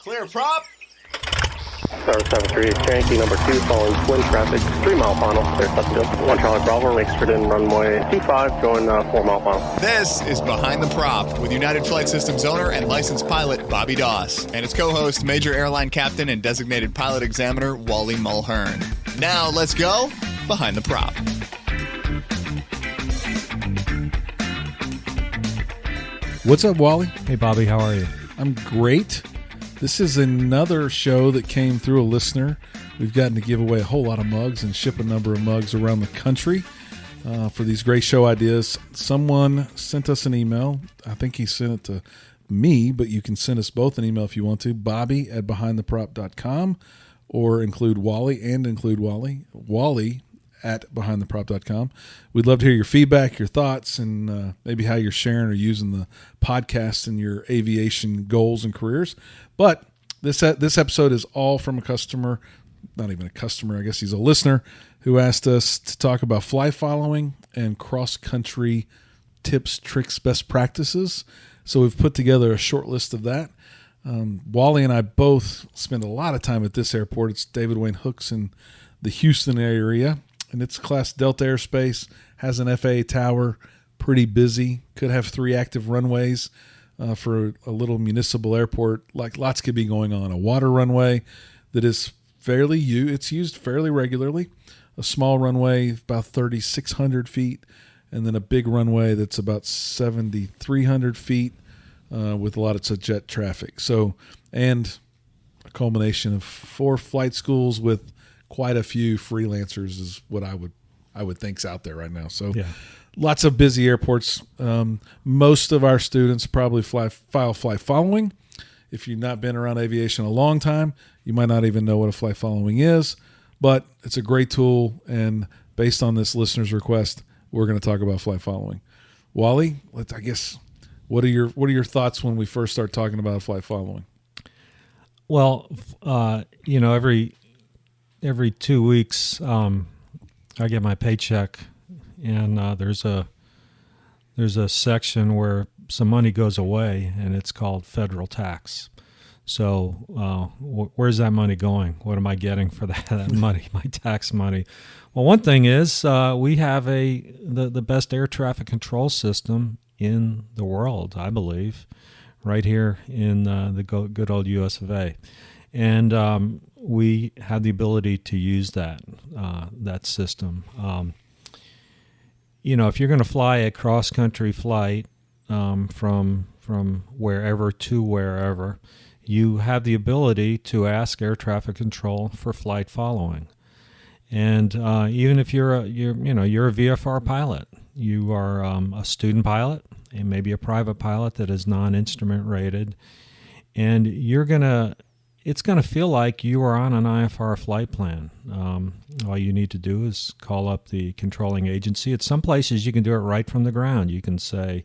Clear prop. Star 73, Yankee number 2, following twin traffic, 3 mile final, clear Sutton. 1 Charlie Bravo, exited in runway 25, going 4 mile final. This is Behind the Prop with United Flight Systems owner and licensed pilot Bobby Doss and his co-host, Major Airline Captain and designated pilot examiner Wally Mulhern. Now let's go Behind the Prop. What's up, Wally? Hey, Bobby, how are you? I'm great. This is another show that came through a listener. We've gotten to give away a whole lot of mugs and ship a number of mugs around the country for these great show ideas. Someone sent us an email. I think he sent it to me, but you can send us both an email if you want to. Bobby@behindtheprop.com, or include Wally and include Wally. Wally@behindtheprop.com. We'd love to hear your feedback, your thoughts, and maybe how you're sharing or using the podcast in your aviation goals and careers. But this episode is all from a customer, not even a customer, I guess he's a listener, who asked us to talk about fly following and cross-country tips, tricks, best practices. So we've put together a short list of that. Wally and I both spend a lot of time at this airport. It's David Wayne Hooks in the Houston area, and it's Class Delta airspace, has an FAA tower, pretty busy, could have 3 active runways. For a little municipal airport, like lots could be going on. A water runway that is it's used fairly regularly. A small runway, about 3,600 feet, and then a big runway that's about 7,300 feet with a lot of jet traffic. So, and a culmination of 4 flight schools with quite a few freelancers is what I would think's out there right now. So. Yeah. Lots of busy airports. Most of our students probably fly following. If you've not been around aviation a long time, you might not even know what a fly following is, but it's a great tool. And based on this listener's request, we're going to talk about fly following. Wally, what are your thoughts when we first start talking about fly following? Well, every 2 weeks, I get my paycheck. And there's a section where some money goes away, and it's called federal tax. So where's that money going? What am I getting for that money, my tax money? Well, one thing is we have the best air traffic control system in the world, I believe, right here in the good old US of A. And we have the ability to use that system. If you're going to fly a cross-country flight from wherever to wherever, you have the ability to ask air traffic control for flight following. And even if you're a VFR pilot, you are a student pilot, and maybe a private pilot that is non-instrument rated, and it's going to feel like you are on an IFR flight plan. All you need to do is call up the controlling agency. At some places, you can do it right from the ground. You can say,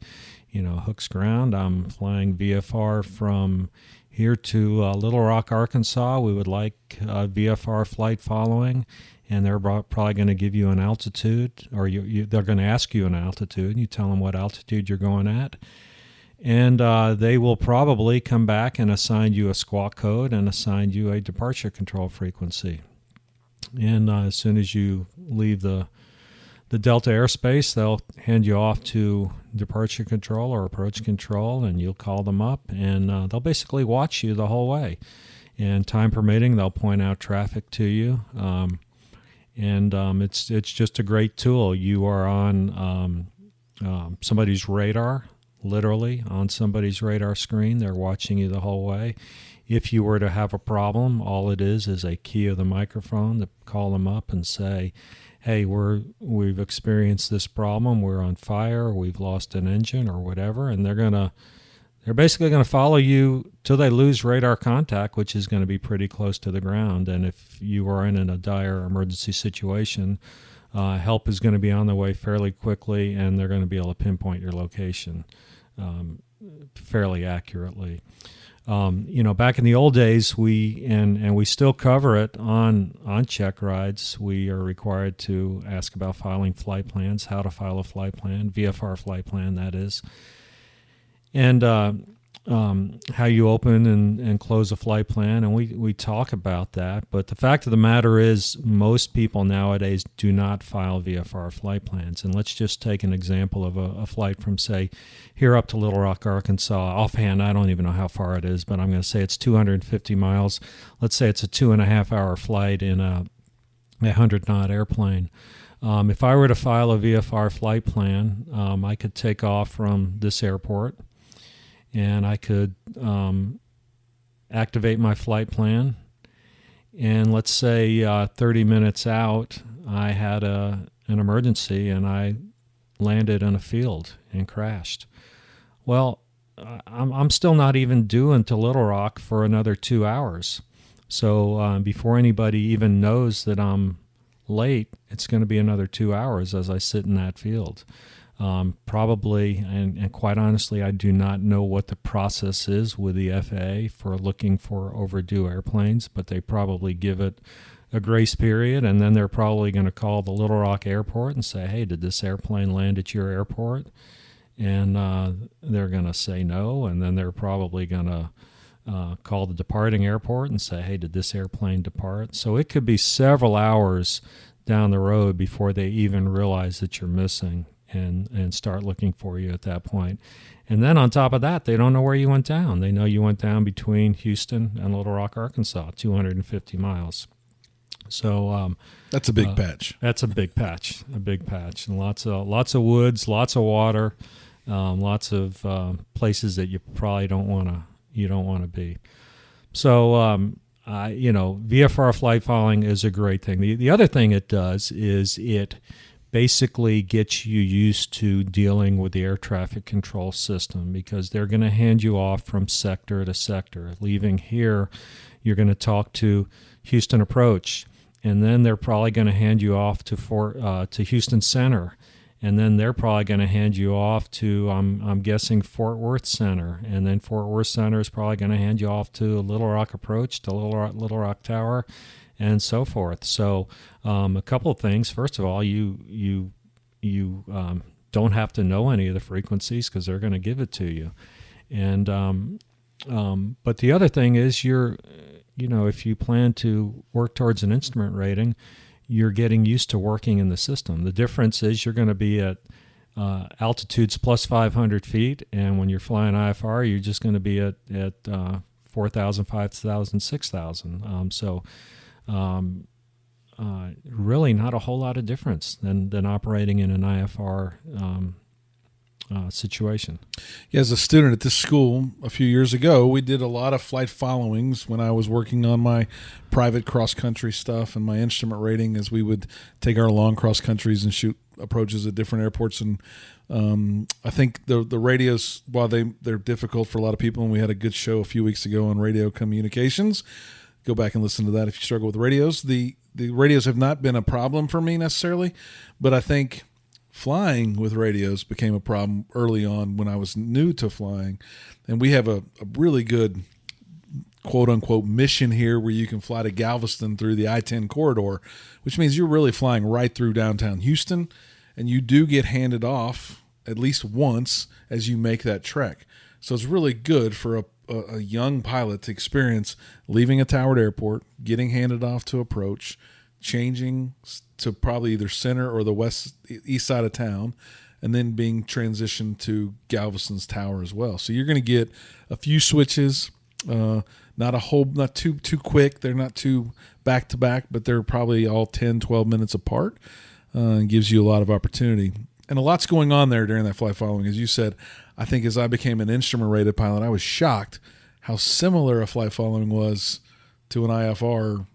Hooks Ground, I'm flying VFR from here to Little Rock, Arkansas. We would like VFR flight following, and they're probably going to give you an altitude, or they're going to ask you an altitude, and you tell them what altitude you're going at. And they will probably come back and assign you a squawk code and assign you a departure control frequency. And as soon as you leave the Delta airspace, they'll hand you off to departure control or approach control, and you'll call them up, and they'll basically watch you the whole way. And time permitting, they'll point out traffic to you. It's just a great tool. You are on somebody's radar. Literally on somebody's radar screen. They're watching you the whole way. If you were to have a problem, all it is a key of the microphone to call them up and say, hey, we've experienced this problem, we're on fire, we've lost an engine or whatever, and they're basically going to follow you till they lose radar contact, which is going to be pretty close to the ground. And if you are in a dire emergency situation, help is going to be on the way fairly quickly, and they're going to be able to pinpoint your location fairly accurately. Back in the old days, we still cover it on check rides. We are required to ask about filing flight plans, how to file a flight plan, VFR flight plan, that is. And how you open and close a flight plan, and we talk about that. But the fact of the matter is, most people nowadays do not file VFR flight plans. And let's just take an example of a flight from, say, here up to Little Rock, Arkansas. Offhand, I don't even know how far it is, but I'm going to say it's 250 miles. Let's say it's a 2.5-hour flight in a 100-knot airplane. If I were to file a VFR flight plan, I could take off from this airport, and I could activate my flight plan. And let's say 30 minutes out, I had an emergency, and I landed in a field and crashed. Well, I'm still not even due into Little Rock for another 2 hours. So before anybody even knows that I'm late, it's going to be another 2 hours as I sit in that field. Probably, and quite honestly, I do not know what the process is with the FAA for looking for overdue airplanes, but they probably give it a grace period, and then they're probably going to call the Little Rock Airport and say, hey, did this airplane land at your airport? And they're going to say no, and then they're probably going to call the departing airport and say, hey, did this airplane depart? So it could be several hours down the road before they even realize that you're missing and start looking for you at that point. And then on top of that, they don't know where you went down. They know you went down between Houston and Little Rock, Arkansas, 250 miles. So that's a big patch. That's a big patch, and lots of woods, lots of water, lots of places that you probably don't want to be. So VFR flight following is a great thing. The other thing it does is it basically gets you used to dealing with the air traffic control system, because they're going to hand you off from sector to sector. Leaving here, you're going to talk to Houston Approach, and then they're probably going to hand you off to Houston Center, and then they're probably going to hand you off to, I'm guessing, Fort Worth Center, and then Fort Worth Center is probably going to hand you off to Little Rock Approach, to Little Rock Tower, and so forth. So a couple of things. First of all, you don't have to know any of the frequencies because they're going to give it to you. And but the other thing is, if you plan to work towards an instrument rating, you're getting used to working in the system. The difference is you're going to be at altitudes plus 500 feet, and when you're flying IFR, you're just going to be at 4,000, 5,000, 6,000. Really not a whole lot of difference than operating in an IFR situation. Yeah, as a student at this school a few years ago, we did a lot of flight followings when I was working on my private cross-country stuff and my instrument rating, as we would take our long cross-countries and shoot approaches at different airports. And I think the radios, while they're difficult for a lot of people, and we had a good show a few weeks ago on radio communications, go back and listen to that if you struggle with radios. The radios have not been a problem for me necessarily, but I think flying with radios became a problem early on when I was new to flying. And we have a really good quote-unquote mission here where you can fly to Galveston through the I-10 corridor, which means you're really flying right through downtown Houston, and you do get handed off at least once as you make that trek. So it's really good for a young pilot to experience leaving a towered airport, getting handed off to approach, changing to probably either center or the east side of town, and then being transitioned to Galveston's tower as well. So you're going to get a few switches, not too quick. They're not too back to back, but they're probably all 10, 12 minutes apart, and gives you a lot of opportunity. And a lot's going on there during that flight following. As you said, I think as I became an instrument rated pilot, I was shocked how similar a flight following was to an IFR.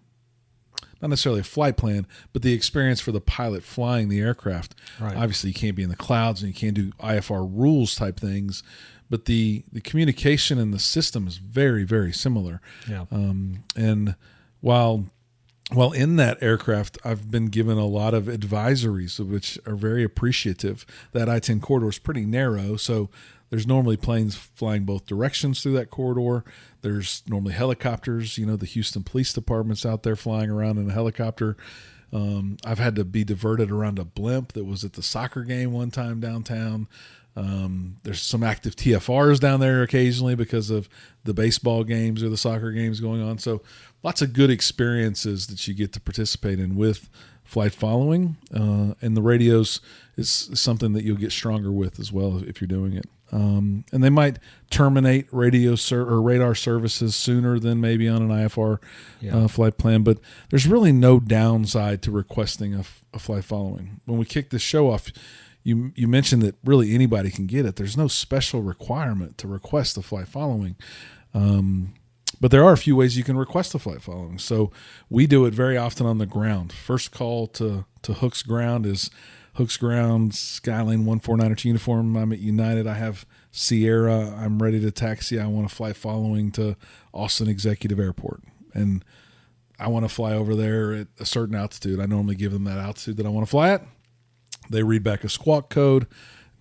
Not necessarily a flight plan, but the experience for the pilot flying the aircraft. Right. Obviously, you can't be in the clouds and you can't do IFR rules type things, but the communication and the system is very, very similar. Yeah. And while in that aircraft, I've been given a lot of advisories, which are very appreciative. That I-10 corridor is pretty narrow, so there's normally planes flying both directions through that corridor. There's normally helicopters. The Houston Police Department's out there flying around in a helicopter. I've had to be diverted around a blimp that was at the soccer game one time downtown. There's some active TFRs down there occasionally because of the baseball games or the soccer games going on. So lots of good experiences that you get to participate in with flight following. And the radios is something that you'll get stronger with as well if you're doing it. And they might terminate or radar services sooner than maybe on an IFR flight plan, but there's really no downside to requesting a flight following. When we kick this show off, you mentioned that really anybody can get it. There's no special requirement to request a flight following, but there are a few ways you can request a flight following. So we do it very often on the ground. First call to Hooks Ground is Hooks Ground, Skyline 149er uniform. I'm at United. I have Sierra. I'm ready to taxi. I want to fly following to Austin Executive Airport. And I want to fly over there at a certain altitude. I normally give them that altitude that I want to fly at. They read back a squawk code,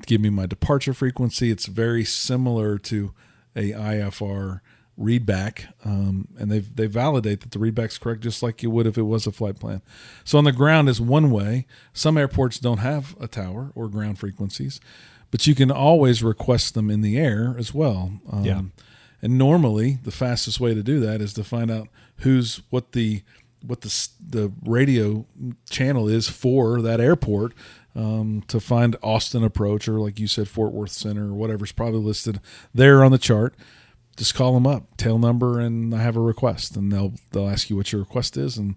give me my departure frequency. It's very similar to a IFR readback, and they validate that the readback's correct just like you would if it was a flight plan. So on the ground is one way. Some airports don't have a tower or ground frequencies, but you can always request them in the air as well. And normally the fastest way to do that is to find out what the radio channel is for that airport, to find Austin Approach or, like you said, Fort Worth Center or whatever's probably listed there on the chart. Just call them up, tail number, and I have a request, and they'll ask you what your request is, and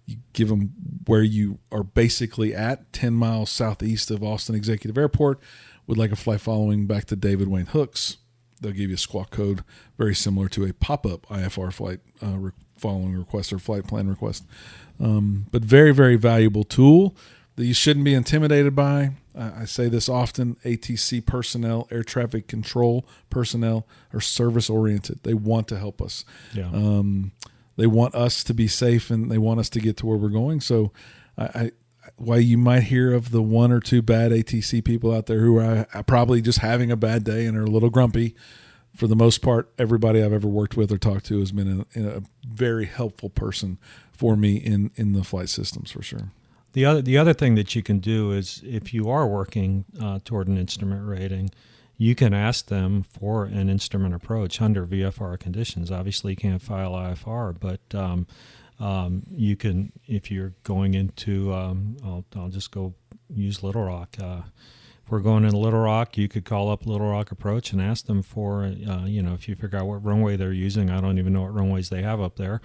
you give them where you are basically at, 10 miles southeast of Austin Executive Airport, would like a flight following back to David Wayne Hooks. They'll give you a squawk code very similar to a pop-up IFR flight following request or flight plan request. But very, very valuable tool that you shouldn't be intimidated by. I say this often, ATC personnel, air traffic control personnel are service-oriented. They want to help us. Yeah. They want us to be safe, and they want us to get to where we're going. So while you might hear of the one or two bad ATC people out there who are probably just having a bad day and are a little grumpy, for the most part, everybody I've ever worked with or talked to has been a very helpful person for me in the flight systems, for sure. The other thing that you can do is, if you are working toward an instrument rating, you can ask them for an instrument approach under VFR conditions. Obviously, you can't file IFR, but you can, if you're going into, I'll just go use Little Rock. If we're going into Little Rock, you could call up Little Rock Approach and ask them for, if you figure out what runway they're using. I don't even know what runways they have up there,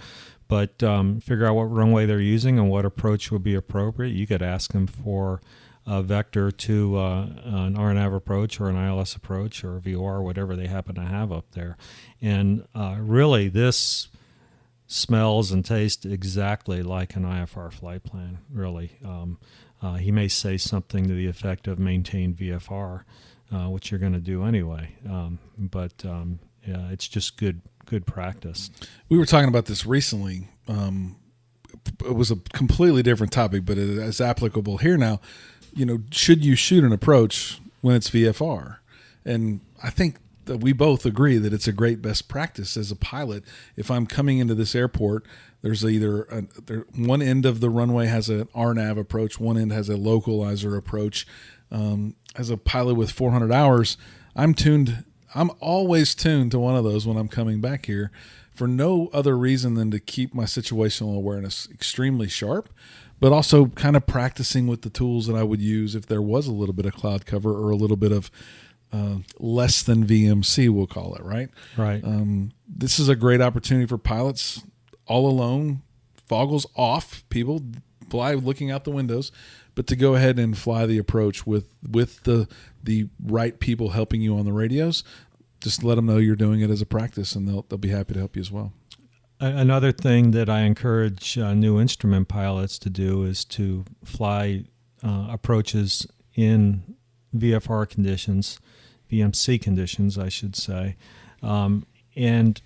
but figure out what runway they're using and what approach would be appropriate. You could ask them for a vector to an RNAV approach or an ILS approach or VOR, whatever they happen to have up there. And really, this smells and tastes exactly like an IFR flight plan, really. He may say something to the effect of maintain VFR, which you're going to do anyway. But it's just good practice. We were talking about this recently. It was a completely different topic, but it is applicable here now. Should you shoot an approach when it's VFR? And I think that we both agree that it's a great best practice as a pilot. If I'm coming into this airport, there's either one end of the runway has an RNAV approach, one end has a localizer approach. As a pilot with 400 hours, I'm always tuned to one of those when I'm coming back here, for no other reason than to keep my situational awareness extremely sharp, but also kind of practicing with the tools that I would use if there was a little bit of cloud cover or a little bit of less than VMC, we'll call it, right? Right. This is a great opportunity for pilots all alone, foggles off, people fly looking out the windows, but to go ahead and fly the approach with the right people helping you on the radios. Just let them know you're doing it as a practice, and they'll be happy to help you as well. Another thing that I encourage new instrument pilots to do is to fly approaches in VFR conditions, VMC conditions, I should say, and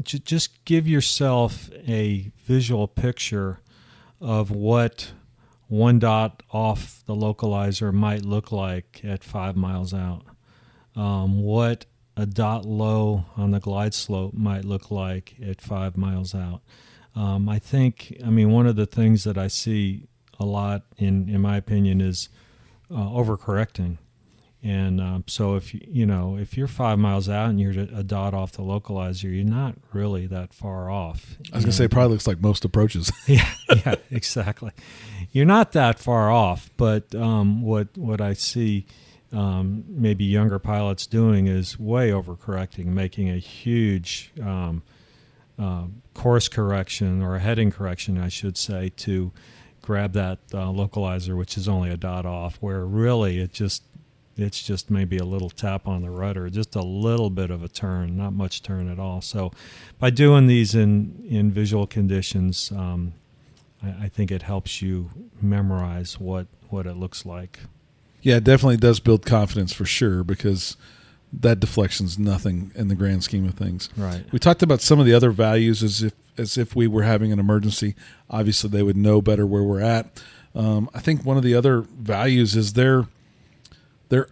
just give yourself a visual picture of what one dot off the localizer might look like at 5 miles out, what a dot low on the glide slope might look like at 5 miles out. I think, one of the things that I see a lot, in my opinion, is overcorrecting. And so if if you're 5 miles out and you're a dot off the localizer, you're not really that far off. I was going to say, it probably looks like most approaches. yeah, exactly. You're not that far off, but what I see maybe younger pilots doing is way overcorrecting, making a huge course correction or a heading correction, I should say, to grab that localizer, which is only a dot off, where really it's just maybe a little tap on the rudder, just a little bit of a turn, not much turn at all. So by doing these in visual conditions, I think it helps you memorize what it looks like. Yeah, it definitely does build confidence for sure, because that deflection's nothing in the grand scheme of things. Right. We talked about some of the other values as if we were having an emergency. Obviously, they would know better where we're at. I think one of the other values is they're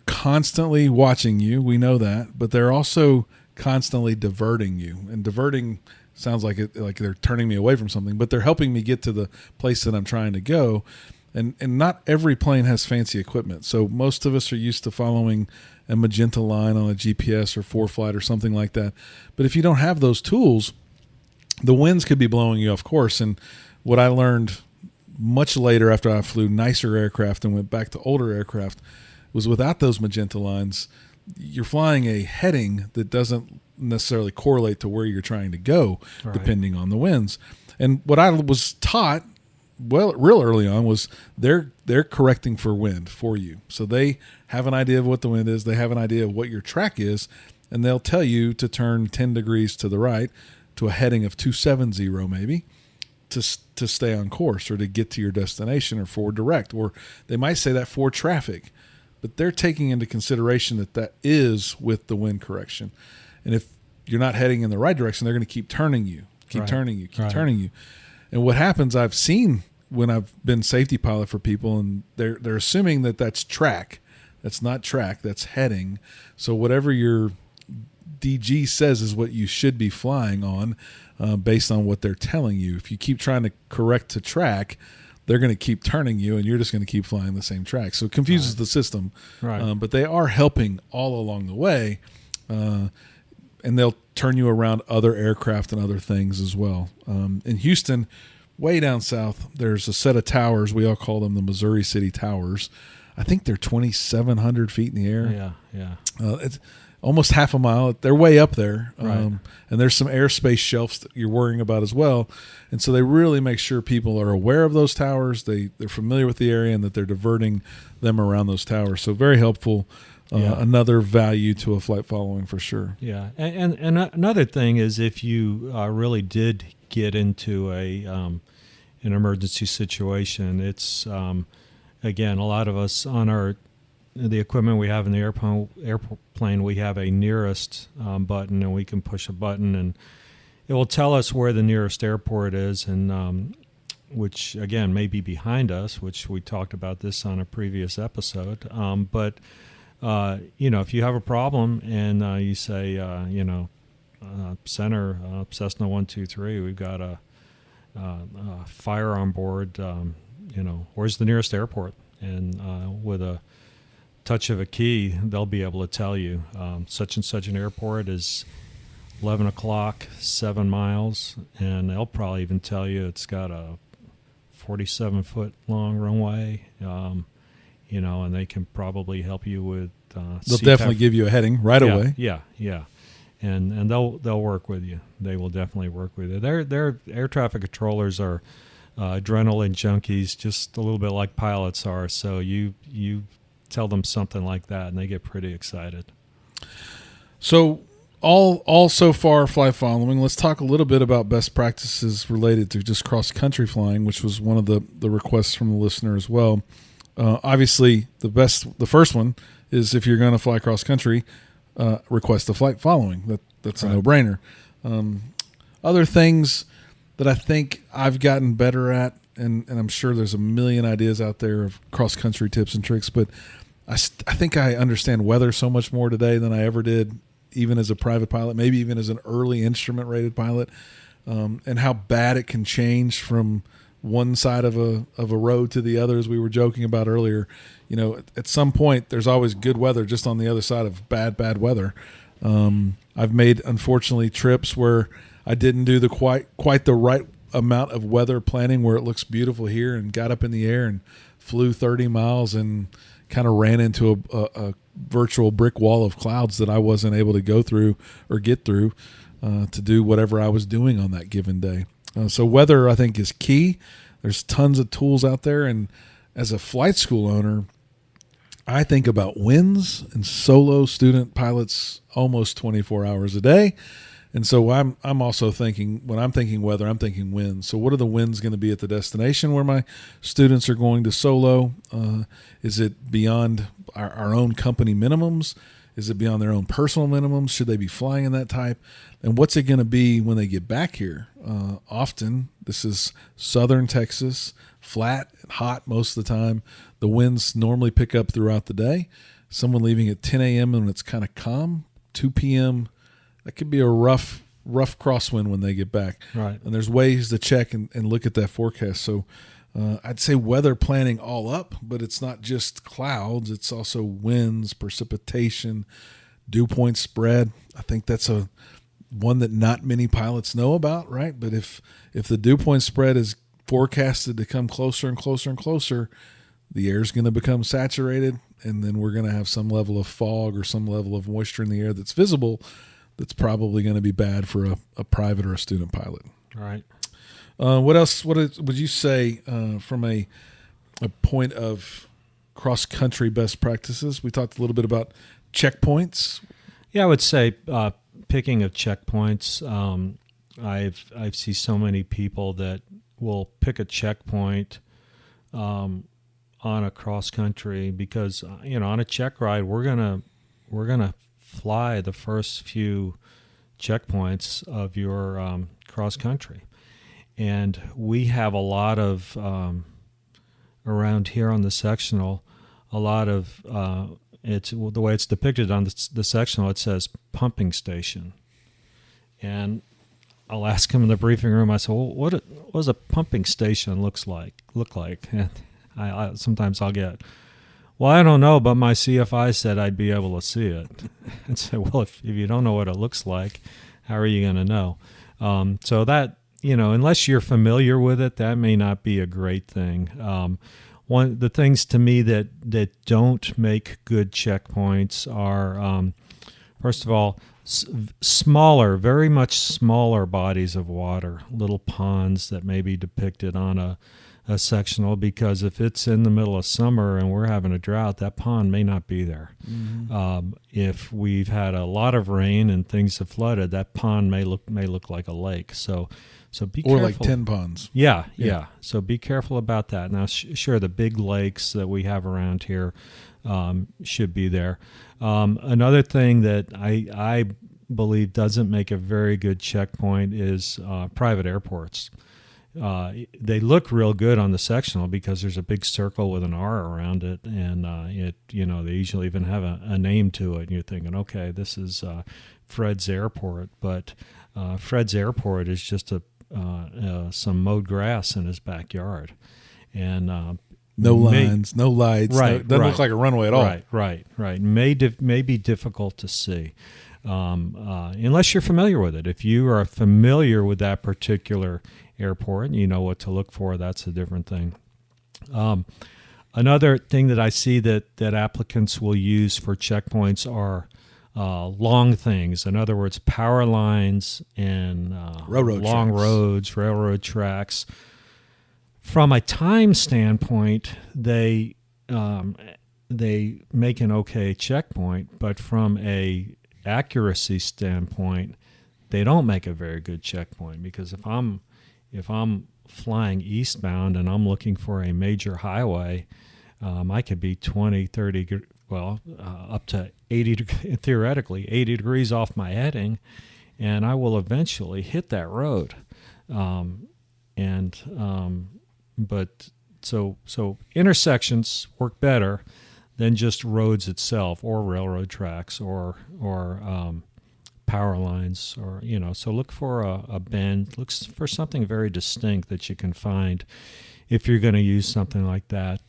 constantly watching you. We know that, but they're also constantly diverting you. And diverting sounds like they're turning me away from something, but they're helping me get to the place that I'm trying to go. And not every plane has fancy equipment. So most of us are used to following a magenta line on a GPS or ForeFlight or something like that. But if you don't have those tools, the winds could be blowing you off course. And what I learned much later, after I flew nicer aircraft and went back to older aircraft, was without those magenta lines, you're flying a heading that doesn't necessarily correlate to where you're trying to go, right, depending on the winds. And what I was taught, well, real early on, was they're correcting for wind for you. So they have an idea of what the wind is. They have an idea of what your track is, and they'll tell you to turn 10 degrees to the right to a heading of 270 maybe to stay on course or to get to your destination, or for direct. Or they might say that for traffic, but they're taking into consideration that is with the wind correction. And if you're not heading in the right direction, they're going to keep turning you, turning you. And what happens, I've seen when I've been safety pilot for people, and they're assuming that that's track. That's not track, that's heading. So whatever your DG says is what you should be flying on, based on what they're telling you. If you keep trying to correct to track, they're going to keep turning you, and you're just going to keep flying the same track. So it confuses the system. Right. But they are helping all along the way, and they'll turn you around other aircraft and other things as well. In Houston, way down south, there's a set of towers. We all call them the Missouri City Towers. I think they're 2,700 feet in the air. Yeah. It's almost half a mile. They're way up there. Right. And there's some airspace shelves that you're worrying about as well. And so they really make sure people are aware of those towers. They're familiar with the area, and that they're diverting them around those towers. So very helpful. Another value to a flight following for sure. Yeah. And another thing is, if you really did get into an emergency situation, it's, again, a lot of us on the equipment we have in the airplane, we have a nearest button, and we can push a button, and it will tell us where the nearest airport is, and which, again, may be behind us, which we talked about this on a previous episode. But if you have a problem and you say, center Cessna 123, we've got a fire on board, where's the nearest airport? And with a touch of a key, they'll be able to tell you such and such an airport is 11 o'clock, 7 miles, and they'll probably even tell you it's got a 47-foot long runway, and they can probably help you with they'll definitely give you a heading right away. Yeah. And they'll work with you. They will definitely work with you. Their air traffic controllers are adrenaline junkies, just a little bit like pilots are. So you tell them something like that, and they get pretty excited. So all so far flight following. Let's talk a little bit about best practices related to just cross-country flying, which was one of the requests from the listener as well. Obviously, the first one is, if you're going to fly cross-country, request a flight following. That's a no-brainer. Other things that I think I've gotten better at, and I'm sure there's a million ideas out there of cross-country tips and tricks, but I think I understand weather so much more today than I ever did, even as a private pilot, maybe even as an early instrument-rated pilot, and how bad it can change from one side of a road to the other, as we were joking about earlier. You know, at some point there's always good weather just on the other side of bad weather. I've made, unfortunately, trips where I didn't do the quite the right amount of weather planning where it looks beautiful here, and got up in the air and flew 30 miles and kind of ran into a virtual brick wall of clouds that I wasn't able to go through or get through to do whatever I was doing on that given day. So weather, I think, is key. There's tons of tools out there, and as a flight school owner, I think about winds and solo student pilots almost 24 hours a day. And so I'm also thinking, when I'm thinking weather, I'm thinking winds. So what are the winds going to be at the destination where my students are going to solo? Is it beyond our own company minimums? Is it beyond their own personal minimums? Should they be flying in that type? And what's it going to be when they get back here? Often, this is southern Texas, flat and hot most of the time. The winds normally pick up throughout the day. Someone leaving at 10 a.m. when it's kind of calm, 2 p.m., that could be a rough crosswind when they get back. Right. And there's ways to check and look at that forecast. So I'd say weather planning all up, but it's not just clouds. It's also winds, precipitation, dew point spread. I think that's one that not many pilots know about, right? But if the dew point spread is forecasted to come closer and closer and closer, the air is going to become saturated, and then we're going to have some level of fog or some level of moisture in the air that's visible. That's probably going to be bad for a private or a student pilot. All right. What else? Would you say from a point of cross-country best practices? We talked a little bit about checkpoints. Yeah, I would say picking of checkpoints. I've seen so many people that will pick a checkpoint on a cross-country because on a check ride we're gonna fly the first few checkpoints of your cross country, and we have a lot of around here on the sectional. A lot of it's the way it's depicted on the sectional. It says pumping station, and I'll ask him in the briefing room. I said, "Well, what does a pumping station look like?" And I sometimes I'll get, well, I don't know, but my CFI said I'd be able to see it. And say, well, if you don't know what it looks like, how are you going to know? So that, unless you're familiar with it, that may not be a great thing. One the things to me that don't make good checkpoints are, first of all, smaller, very much smaller bodies of water, little ponds that may be depicted on a sectional, because if it's in the middle of summer and we're having a drought, that pond may not be there. Mm-hmm. If we've had a lot of rain and things have flooded, that pond may look like a lake. So be careful. Or like 10 ponds. Yeah. So be careful about that. Now, sure, the big lakes that we have around here should be there. Another thing that I believe doesn't make a very good checkpoint is private airports. They look real good on the sectional because there's a big circle with an R around it, and they usually even have a name to it. And you're thinking, okay, this is Fred's Airport, but Fred's Airport is just some mowed grass in his backyard, and no lines, no lights. Right, doesn't look like a runway at all. Right. May be difficult to see. Unless you're familiar with it. If you are familiar with that particular airport and you know what to look for, that's a different thing. Another thing that I see that applicants will use for checkpoints are long things. In other words, power lines and long roads, railroad tracks. From a time standpoint, they make an okay checkpoint, but from a accuracy standpoint, they don't make a very good checkpoint, because if I'm flying eastbound and I'm looking for a major highway, I could be 20, 30, up to 80, theoretically 80 degrees off my heading, and I will eventually hit that road. But intersections work better than just roads itself, or railroad tracks, or power lines, or so look for a bend. Look for something very distinct that you can find if you're going to use something like that.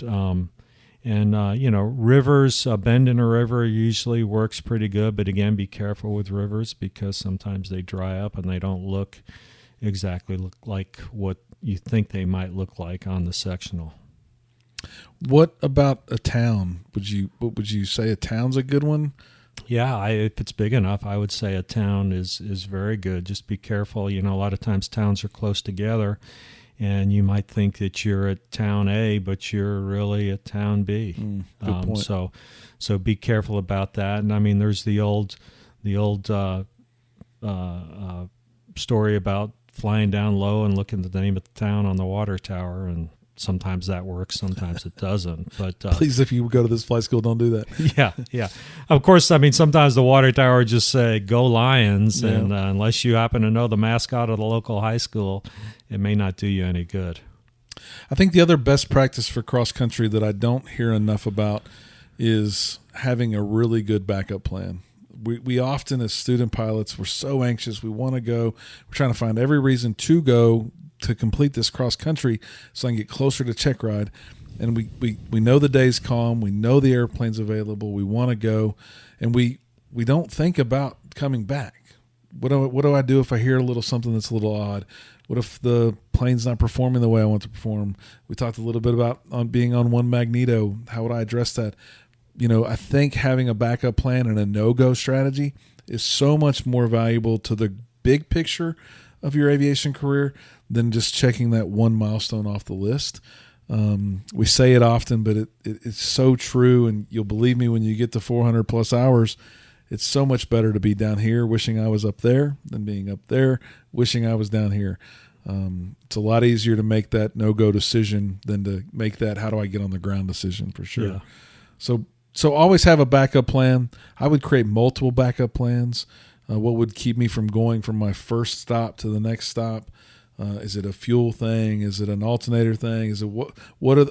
Rivers, a bend in a river usually works pretty good, but again, be careful with rivers because sometimes they dry up and they don't look exactly like what you think they might look like on the sectional. What about a town? What would you say a town's a good one? Yeah, if it's big enough, I would say a town is very good. Just be careful. A lot of times towns are close together, and you might think that you're at town A, but you're really at town B. Good point. So be careful about that. And I mean, there's the old story about flying down low and looking at the name of the town on the water tower, and sometimes that works, sometimes it doesn't. But please, if you go to this flight school, don't do that. Yeah. Of course, I mean, sometimes the water tower just say, "Go Lions," Yeah. and unless you happen to know the mascot of the local high school, it may not do you any good. I think the other best practice for cross country that I don't hear enough about is having a really good backup plan. We often, as student pilots, we're so anxious. We want to go. We're trying to find every reason to go to complete this cross country so I can get closer to check ride. And we know the day's calm. We know the airplane's available. We want to go. And we don't think about coming back. What do I do if I hear a little something that's a little odd? What if the plane's not performing the way I want to perform? We talked a little bit about being on one magneto. How would I address that? I think having a backup plan and a no-go strategy is so much more valuable to the big picture of your aviation career than just checking that one milestone off the list. We say it often, but it's so true, and you'll believe me when you get to 400 plus hours. It's so much better to be down here wishing I was up there than being up there wishing I was down here. It's a lot easier to make that no-go decision than to make that how do I get on the ground decision, for sure. Yeah. So always have a backup plan. I would create multiple backup plans. What would keep me from going from my first stop to the next stop? Is it a fuel thing? Is it an alternator thing? Is it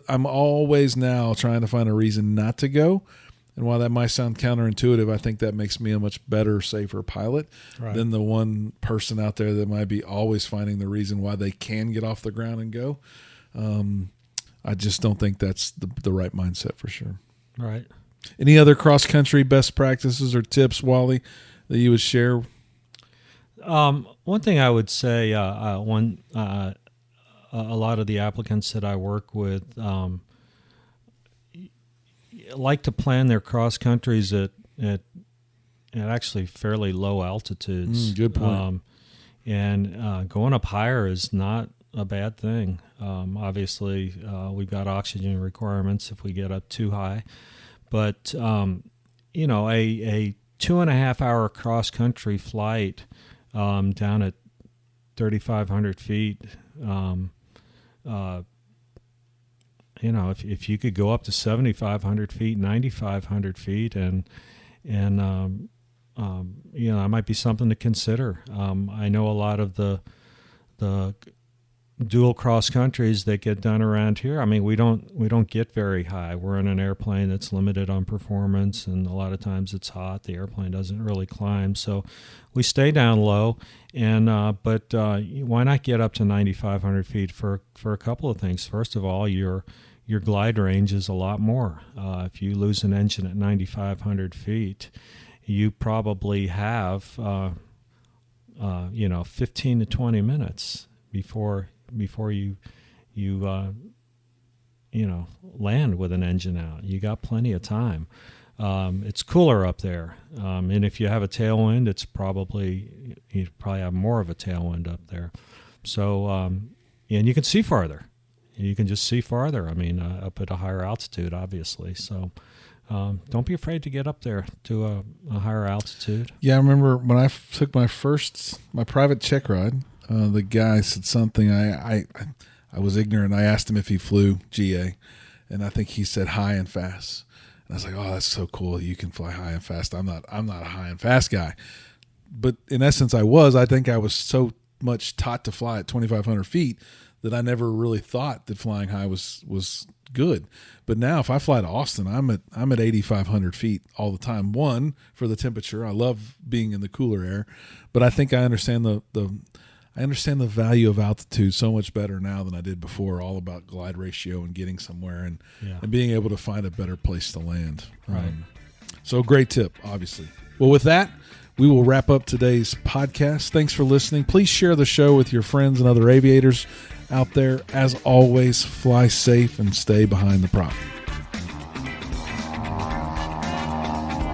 I'm always now trying to find a reason not to go. And while that might sound counterintuitive, I think that makes me a much better, safer pilot than the one person out there that might be always finding the reason why they can get off the ground and go. I just don't think that's the right mindset, for sure. Right. Any other cross-country best practices or tips, Wally, that you would share? One thing I would say, a lot of the applicants that I work with like to plan their cross countries at actually fairly low altitudes. Good point. And going up higher is not a bad thing. Obviously, we've got oxygen requirements if we get up too high. But, a 2.5 hour cross country flight down at 3,500 feet, if you could go up to 7,500 feet, 9,500 feet, and that might be something to consider. I know a lot of the dual cross countries that get done around here. I mean, we don't get very high. We're in an airplane that's limited on performance, and a lot of times it's hot. The airplane doesn't really climb, so we stay down low. And but why not get up to 9,500 feet for a couple of things? First of all, your glide range is a lot more. If you lose an engine at 9,500 feet, you probably have 15 to 20 minutes before you land with an engine out. You got plenty of time. It's cooler up there, and if you have a tailwind, you probably have more of a tailwind up there. So and you can see farther. You can just see farther. I mean, up at a higher altitude, obviously. So don't be afraid to get up there to a higher altitude. Yeah, I remember when I took my private check ride. The guy said something. I was ignorant. I asked him if he flew GA, and I think he said high and fast. And I was like, "Oh, that's so cool! You can fly high and fast." I'm not a high and fast guy, but in essence, I was. I think I was so much taught to fly at 2,500 feet that I never really thought that flying high was good. But now if I fly to Austin, I'm at 8,500 feet all the time. One, for the temperature. I love being in the cooler air, but I think I understand the value of altitude so much better now than I did before, all about glide ratio and getting somewhere and being able to find a better place to land. Right. So great tip, obviously. Well, with that, we will wrap up today's podcast. Thanks for listening. Please share the show with your friends and other aviators out there. As always, fly safe and stay behind the prop.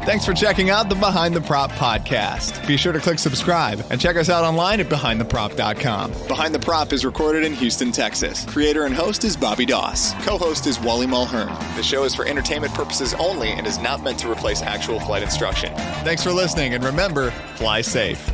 Thanks for checking out the Behind the Prop podcast. Be sure to click subscribe and check us out online at BehindTheProp.com. Behind the Prop is recorded in Houston, Texas. Creator and host is Bobby Doss. Co-host is Wally Mulhern. The show is for entertainment purposes only and is not meant to replace actual flight instruction. Thanks for listening, and remember, fly safe.